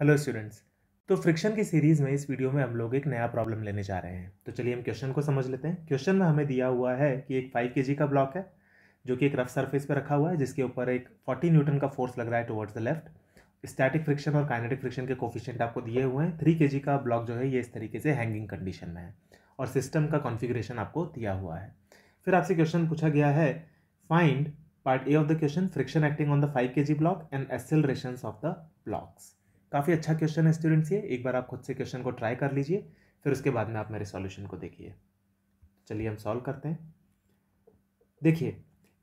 Hello students. तो friction की series में इस वीडियो में हम लोग एक नया प्रॉब्लम लेने जा रहे हैं। तो चलिए हम क्वेश्चन को समझ लेते हैं। क्वेश्चन में हमें दिया हुआ है कि एक 5 kg का ब्लॉक है जो कि एक रफ सरफेस पे रखा हुआ है, जिसके ऊपर एक 40 न्यूटन का फोर्स लग रहा है towards the left. Static friction और काइनेटिक फ्रिक्शन के कोफिशिएंट आपको दिए हुए हैं। 3 kg का ब्लॉक जो है ये इस तरीके से हैंगिंग कंडीशन में है और सिस्टम का कॉन्फ़िगरेशन आपको दिया हुआ है। फिर आपसे क्वेश्चन पूछा गया है, find part a of the question, friction acting on the 5 kg block and accelerations of the blocks. काफ़ी अच्छा क्वेश्चन है स्टूडेंट्स, ये एक बार आप खुद से क्वेश्चन को ट्राई कर लीजिए, फिर उसके बाद में आप मेरे सॉल्यूशन को देखिए। चलिए हम सॉल्व करते हैं। देखिए,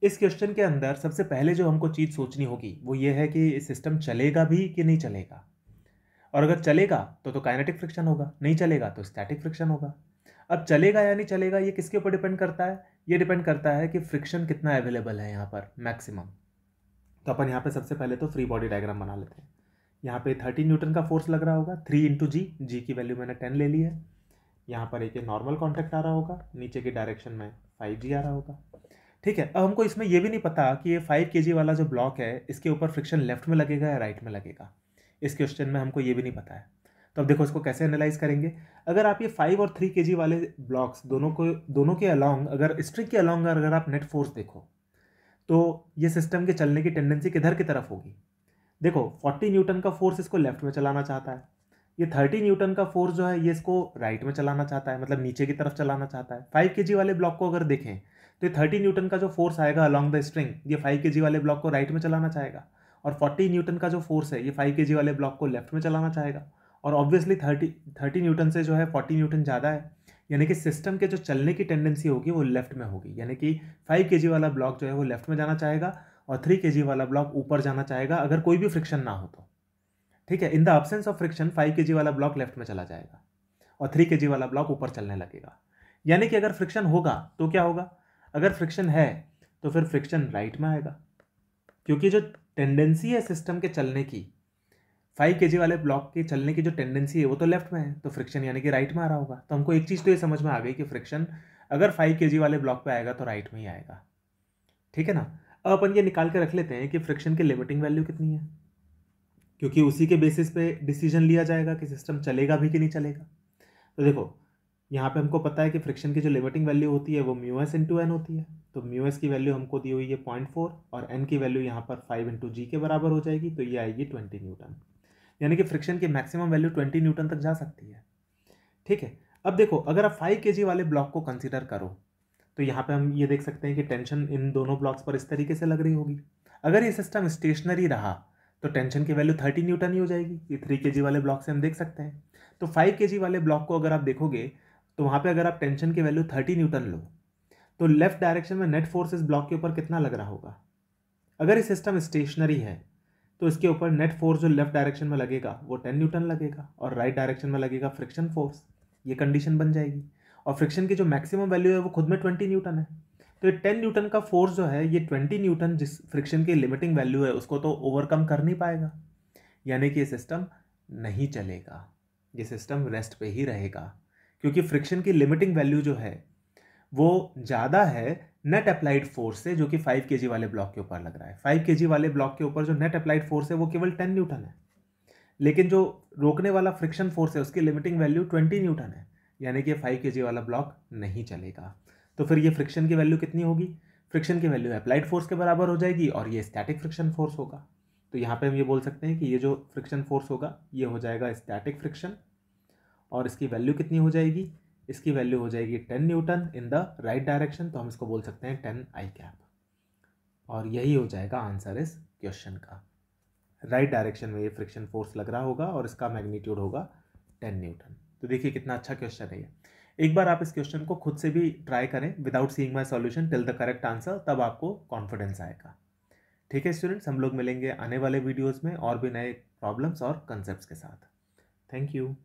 इस क्वेश्चन के अंदर सबसे पहले जो हमको चीज़ सोचनी होगी वो ये है कि सिस्टम चलेगा भी कि नहीं चलेगा। और अगर चलेगा तो काइनेटिक फ्रिक्शन होगा, नहीं चलेगा तो स्टैटिक फ्रिक्शन होगा। अब चलेगा या नहीं चलेगा ये किसके ऊपर डिपेंड करता है? ये डिपेंड करता है कि फ्रिक्शन कितना अवेलेबल है यहाँ पर मैक्सिमम। तो अपन यहाँ पे सबसे पहले तो फ्री बॉडी डायग्राम बना लेते हैं। यहाँ पे 30 न्यूटन का फोर्स लग रहा होगा, 3 इंटू जी की वैल्यू मैंने 10 ले ली है। यहाँ पर एक नॉर्मल कॉन्टैक्ट आ रहा होगा, नीचे की डायरेक्शन में 5G आ रहा होगा। ठीक है, अब हमको इसमें यह भी नहीं पता कि ये 5 kg वाला जो ब्लॉक है इसके ऊपर फ्रिक्शन लेफ्ट में लगेगा या राइट में लगेगा। इस क्वेश्चन में हमको ये भी नहीं पता है। तो अब देखो इसको कैसे एनालाइज करेंगे। अगर आप ये 5 और 3 kg वाले ब्लॉक्स दोनों के अलॉन्ग, अगर स्ट्रिंग के अलॉन्ग अगर आप नेट फोर्स देखो तो ये सिस्टम के चलने की टेंडेंसी किधर की तरफ होगी? देखो 40 न्यूटन का फोर्स इसको लेफ्ट में चलाना चाहता है, ये 30 न्यूटन का फोर्स जो है ये इसको राइट में चलाना चाहता है, मतलब नीचे की तरफ चलाना चाहता है। 5 kg वाले ब्लॉक को अगर देखें तो ये 30 न्यूटन का जो फोर्स आएगा अलॉन्ग द स्ट्रिंग, ये 5 kg वाले ब्लॉक को राइट में चलाना चाहेगा, और 40 न्यूटन का जो फोर्स है ये 5 kg वाले ब्लॉक को लेफ्ट में चलाना चाहेगा। और ऑब्वियसली 30 न्यूटन से जो है 40 न्यूटन ज़्यादा है, यानी कि सिस्टम के जो चलने की टेंडेंसी होगी वो लेफ्ट में होगी, यानी कि 5 kg वाला ब्लॉक जो है वो लेफ्ट में जाना चाहेगा और 3 kg वाला ब्लॉक ऊपर जाना चाहेगा अगर कोई भी फ्रिक्शन ना हो तो। ठीक है, in the absence of friction 5 kg वाला ब्लॉक लेफ्ट में चला जाएगा और 3 kg वाला ब्लॉक ऊपर चलने लगेगा। यानी कि अगर फ्रिक्शन होगा तो क्या होगा? अगर फ्रिक्शन है तो फिर फ्रिक्शन राइट में आएगा, क्योंकि जो टेंडेंसी है सिस्टम के चलने की, 5 kg वाले ब्लॉक के चलने की जो टेंडेंसी है वो तो लेफ्ट में है, तो फ्रिक्शन यानी कि राइट में आ रहा होगा। तो हमको एक चीज़ तो ये समझ में आ गई कि फ्रिक्शन अगर 5 kg वाले ब्लॉक पे आएगा तो राइट में ही आएगा। ठीक है ना। अब अपन ये निकाल के रख लेते हैं कि फ्रिक्शन की लिमिटिंग वैल्यू कितनी है, क्योंकि उसी के बेसिस पे डिसीजन लिया जाएगा कि सिस्टम चलेगा भी कि नहीं चलेगा। तो देखो यहाँ पे हमको पता है कि फ्रिक्शन की जो लिमिटिंग वैल्यू होती है वो म्यू एस इंटू एन होती है। तो म्यू एस की वैल्यू हमको दी हुई है 0.4 और एन की वैल्यू यहाँ पर 5 इंटू जी के बराबर हो जाएगी, तो ये आएगी 20 न्यूटन। यानी कि फ्रिक्शन की मैक्सिमम वैल्यू 20 न्यूटन तक जा सकती है। ठीक है, अब देखो अगर आप 5 kg वाले ब्लॉक को कंसिडर करो तो यहाँ पे हम ये देख सकते हैं कि टेंशन इन दोनों ब्लॉक्स पर इस तरीके से लग रही होगी। अगर ये सिस्टम स्टेशनरी रहा तो टेंशन की वैल्यू 30 न्यूटन ही हो जाएगी। ये 3 kg वाले ब्लॉक से हम देख सकते हैं। तो 5 kg वाले ब्लॉक को अगर आप देखोगे तो वहाँ पे अगर आप टेंशन की वैल्यू 30 न्यूटन लो तो लेफ्ट डायरेक्शन में नेट फोर्स इस ब्लॉक के ऊपर कितना लग रहा होगा? अगर ये सिस्टम स्टेशनरी है तो इसके ऊपर नेट फोर्स जो लेफ्ट डायरेक्शन में लगेगा वो 10 न्यूटन लगेगा और राइट डायरेक्शन में लगेगा फ्रिक्शन फोर्स। ये कंडीशन बन जाएगी। और फ्रिक्शन की जो मैक्सिमम वैल्यू है वो खुद में 20 न्यूटन है। तो ये 10 न्यूटन का फोर्स जो है ये 20 न्यूटन जिस फ्रिक्शन की लिमिटिंग वैल्यू है उसको तो ओवरकम कर नहीं पाएगा, यानी कि ये सिस्टम नहीं चलेगा, ये सिस्टम रेस्ट पे ही रहेगा, क्योंकि फ्रिक्शन की लिमिटिंग वैल्यू जो है वो ज़्यादा है नेट अप्लाइड फोर्स से, जो कि 5 kg वाले ब्लॉक के ऊपर लग रहा है। 5 kg वाले ब्लॉक के ऊपर जो नेट अप्लाइड फोर्स है वो केवल 10 न्यूटन है, लेकिन जो रोकने वाला फ्रिक्शन फोर्स है उसकी लिमिटिंग वैल्यू 20 न्यूटन है, यानी कि 5 kg वाला ब्लॉक नहीं चलेगा। तो फिर ये फ्रिक्शन की वैल्यू कितनी होगी? फ्रिक्शन की वैल्यू अप्लाइड फोर्स के बराबर हो जाएगी और ये स्टैटिक फ्रिक्शन फोर्स होगा। तो यहाँ पे हम ये बोल सकते हैं कि ये जो फ्रिक्शन फोर्स होगा ये हो जाएगा स्टैटिक फ्रिक्शन, और इसकी वैल्यू कितनी हो जाएगी? इसकी वैल्यू हो जाएगी 10 Newton in the right direction, तो हम इसको बोल सकते हैं 10 आई कैप। और यही हो जाएगा आंसर इस क्वेश्चन का। राइट डायरेक्शन में ये फ्रिक्शन फोर्स लग रहा होगा और इसका मैग्नीट्यूड होगा 10 न्यूटन। तो देखिए कितना अच्छा क्वेश्चन है ये। एक बार आप इस क्वेश्चन को खुद से भी ट्राई करें without seeing my solution till the correct answer, तब आपको कॉन्फिडेंस आएगा। ठीक है स्टूडेंट्स, हम लोग मिलेंगे आने वाले वीडियोज़ में और भी नए प्रॉब्लम्स और कंसेप्ट्स के साथ। Thank you.